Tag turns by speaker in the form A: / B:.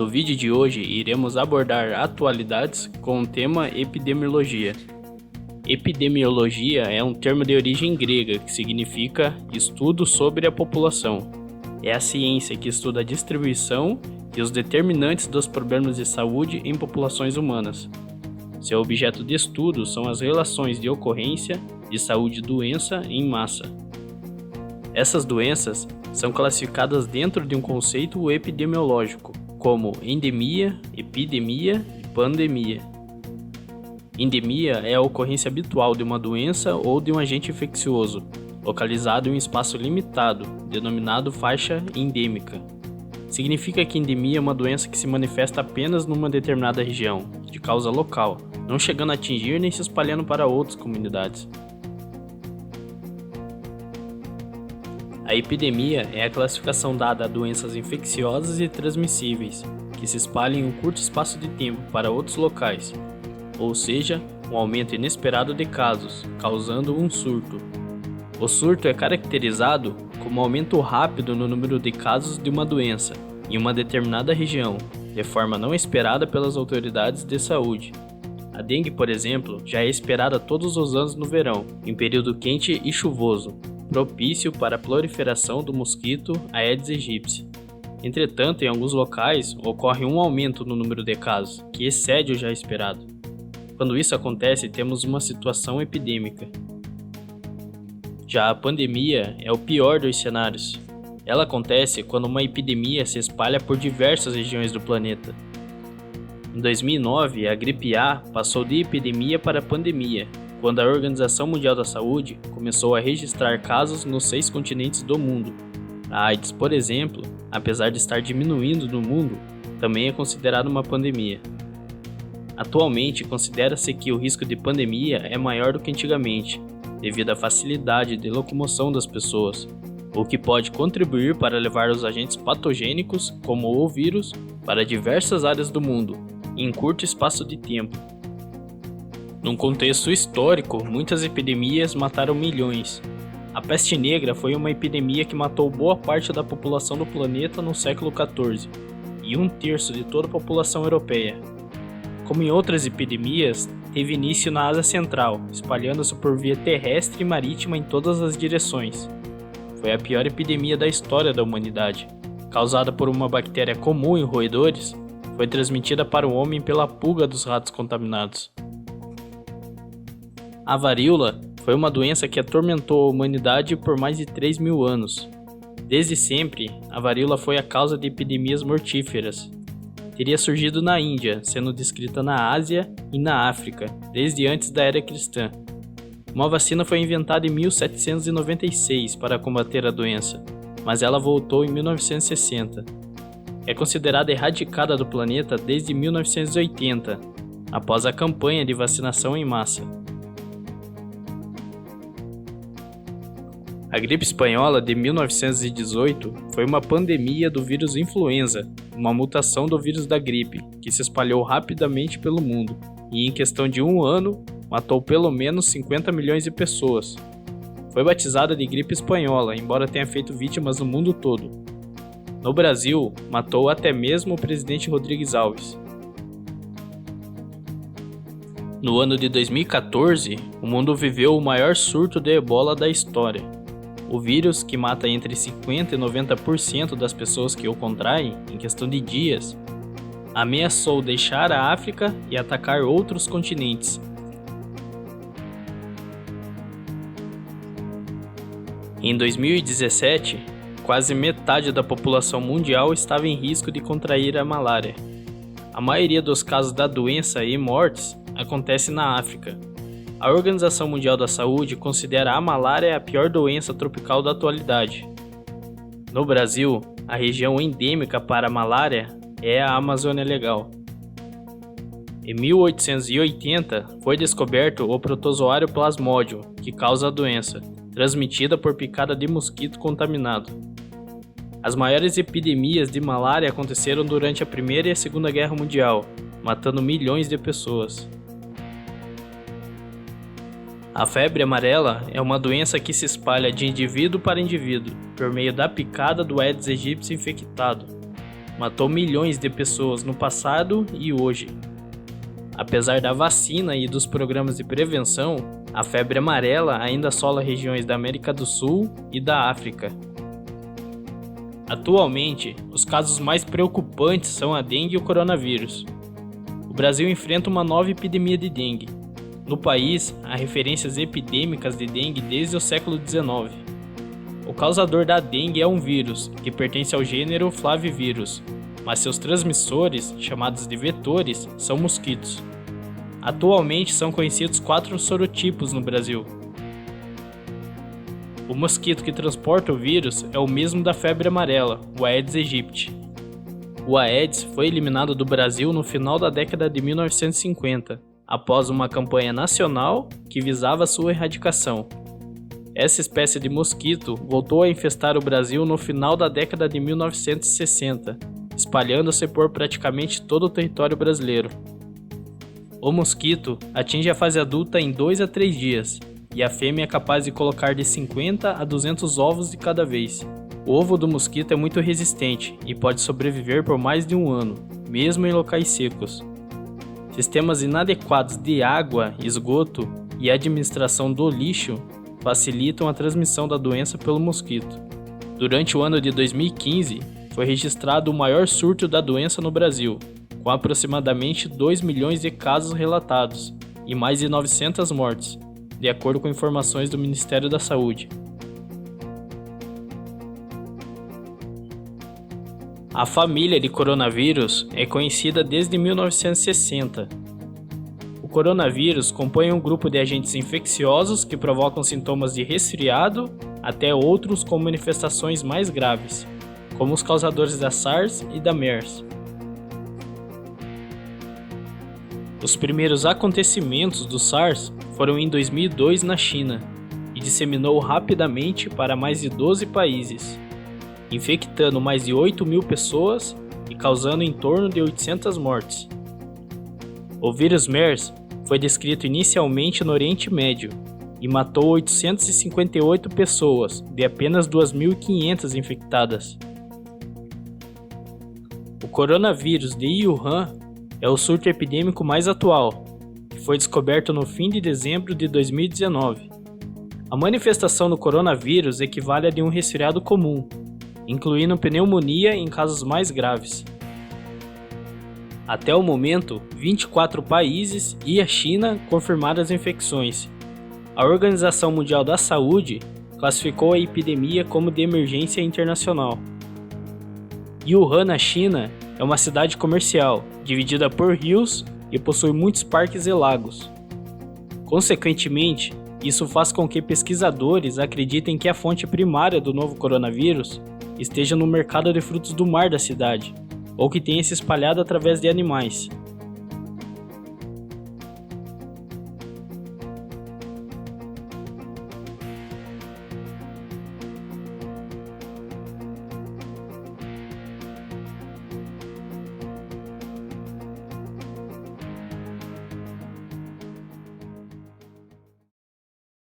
A: No vídeo de hoje iremos abordar atualidades com o tema epidemiologia. Epidemiologia é um termo de origem grega que significa estudo sobre a população. É a ciência que estuda a distribuição e os determinantes dos problemas de saúde em populações humanas. Seu objeto de estudo são as relações de ocorrência de saúde e doença em massa. Essas doenças são classificadas dentro de um conceito epidemiológico, como endemia, epidemia e pandemia. Endemia é a ocorrência habitual de uma doença ou de um agente infeccioso, localizado em um espaço limitado, denominado faixa endêmica. Significa que endemia é uma doença que se manifesta apenas numa determinada região, de causa local, não chegando a atingir nem se espalhando para outras comunidades. A epidemia é a classificação dada a doenças infecciosas e transmissíveis, que se espalham em um curto espaço de tempo para outros locais, ou seja, um aumento inesperado de casos, causando um surto. O surto é caracterizado como um aumento rápido no número de casos de uma doença em uma determinada região, de forma não esperada pelas autoridades de saúde. A dengue, por exemplo, já é esperada todos os anos no verão, em período quente e chuvoso, propício para a proliferação do mosquito Aedes aegypti. Entretanto, em alguns locais, ocorre um aumento no número de casos, que excede o já esperado. Quando isso acontece, temos uma situação epidêmica. Já a pandemia é o pior dos cenários. Ela acontece quando uma epidemia se espalha por diversas regiões do planeta. Em 2009, a gripe A passou de epidemia para pandemia, quando a Organização Mundial da Saúde começou a registrar casos nos 6 continentes do mundo. A AIDS, por exemplo, apesar de estar diminuindo no mundo, também é considerada uma pandemia. Atualmente, considera-se que o risco de pandemia é maior do que antigamente, devido à facilidade de locomoção das pessoas, o que pode contribuir para levar os agentes patogênicos, como o vírus, para diversas áreas do mundo, em curto espaço de tempo. Num contexto histórico, muitas epidemias mataram milhões. A peste negra foi uma epidemia que matou boa parte da população do planeta no século XIV, e 1/3 de toda a população europeia. Como em outras epidemias, teve início na Ásia Central, espalhando-se por via terrestre e marítima em todas as direções. Foi a pior epidemia da história da humanidade. Causada por uma bactéria comum em roedores, foi transmitida para o homem pela pulga dos ratos contaminados. A varíola foi uma doença que atormentou a humanidade por mais de 3.000 anos. Desde sempre, a varíola foi a causa de epidemias mortíferas. Teria surgido na Índia, sendo descrita na Ásia e na África, desde antes da era cristã. Uma vacina foi inventada em 1796 para combater a doença, mas ela voltou em 1960. É considerada erradicada do planeta desde 1980, após a campanha de vacinação em massa. A gripe espanhola de 1918 foi uma pandemia do vírus influenza, uma mutação do vírus da gripe, que se espalhou rapidamente pelo mundo e, em questão de 1 ano, matou pelo menos 50 milhões de pessoas. Foi batizada de gripe espanhola, embora tenha feito vítimas no mundo todo. No Brasil, matou até mesmo o presidente Rodrigues Alves. No ano de 2014, o mundo viveu o maior surto de ebola da história. O vírus, que mata entre 50% e 90% das pessoas que o contraem em questão de dias, ameaçou deixar a África e atacar outros continentes. Em 2017, quase metade da população mundial estava em risco de contrair a malária. A maioria dos casos da doença e mortes acontece na África. A Organização Mundial da Saúde considera a malária a pior doença tropical da atualidade. No Brasil, a região endêmica para a malária é a Amazônia Legal. Em 1880, foi descoberto o protozoário Plasmodium, que causa a doença, transmitida por picada de mosquito contaminado. As maiores epidemias de malária aconteceram durante a Primeira e a Segunda Guerra Mundial, matando milhões de pessoas. A febre amarela é uma doença que se espalha de indivíduo para indivíduo, por meio da picada do Aedes aegypti infectado. matou milhões de pessoas no passado e hoje. Apesar da vacina e dos programas de prevenção, a febre amarela ainda assola regiões da América do Sul e da África. Atualmente, os casos mais preocupantes são a dengue e o coronavírus. O Brasil enfrenta uma nova epidemia de dengue. No país, há referências epidêmicas de dengue desde o século XIX. O causador da dengue é um vírus, que pertence ao gênero Flavivírus, mas seus transmissores, chamados de vetores, são mosquitos. Atualmente são conhecidos 4 sorotipos no Brasil. O mosquito que transporta o vírus é o mesmo da febre amarela, o Aedes aegypti. O Aedes foi eliminado do Brasil no final da década de 1950, após uma campanha nacional que visava sua erradicação. Essa espécie de mosquito voltou a infestar o Brasil no final da década de 1960, espalhando-se por praticamente todo o território brasileiro. O mosquito atinge a fase adulta em 2 a 3 dias, e a fêmea é capaz de colocar de 50 a 200 ovos de cada vez. O ovo do mosquito é muito resistente e pode sobreviver por mais de 1 ano, mesmo em locais secos. Sistemas inadequados de água, esgoto e administração do lixo facilitam a transmissão da doença pelo mosquito. Durante o ano de 2015, foi registrado o maior surto da doença no Brasil, com aproximadamente 2 milhões de casos relatados e mais de 900 mortes, de acordo com informações do Ministério da Saúde. A família de coronavírus é conhecida desde 1960. O coronavírus compõe um grupo de agentes infecciosos que provocam sintomas de resfriado até outros com manifestações mais graves, como os causadores da SARS e da MERS. Os primeiros acontecimentos do SARS foram em 2002 na China e disseminou rapidamente para mais de 12 países, infectando mais de 8 mil pessoas e causando em torno de 800 mortes. O vírus MERS foi descrito inicialmente no Oriente Médio e matou 858 pessoas, de apenas 2.500 infectadas. O coronavírus de Wuhan é o surto epidêmico mais atual, que foi descoberto no fim de dezembro de 2019. A manifestação do coronavírus equivale a de um resfriado comum, incluindo pneumonia em casos mais graves. Até o momento, 24 países e a China confirmaram as infecções. A Organização Mundial da Saúde classificou a epidemia como de emergência internacional. Wuhan, na China, é uma cidade comercial, dividida por rios e possui muitos parques e lagos. Consequentemente, isso faz com que pesquisadores acreditem que a fonte primária do novo coronavírus esteja no mercado de frutos do mar da cidade, ou que tenha se espalhado através de animais.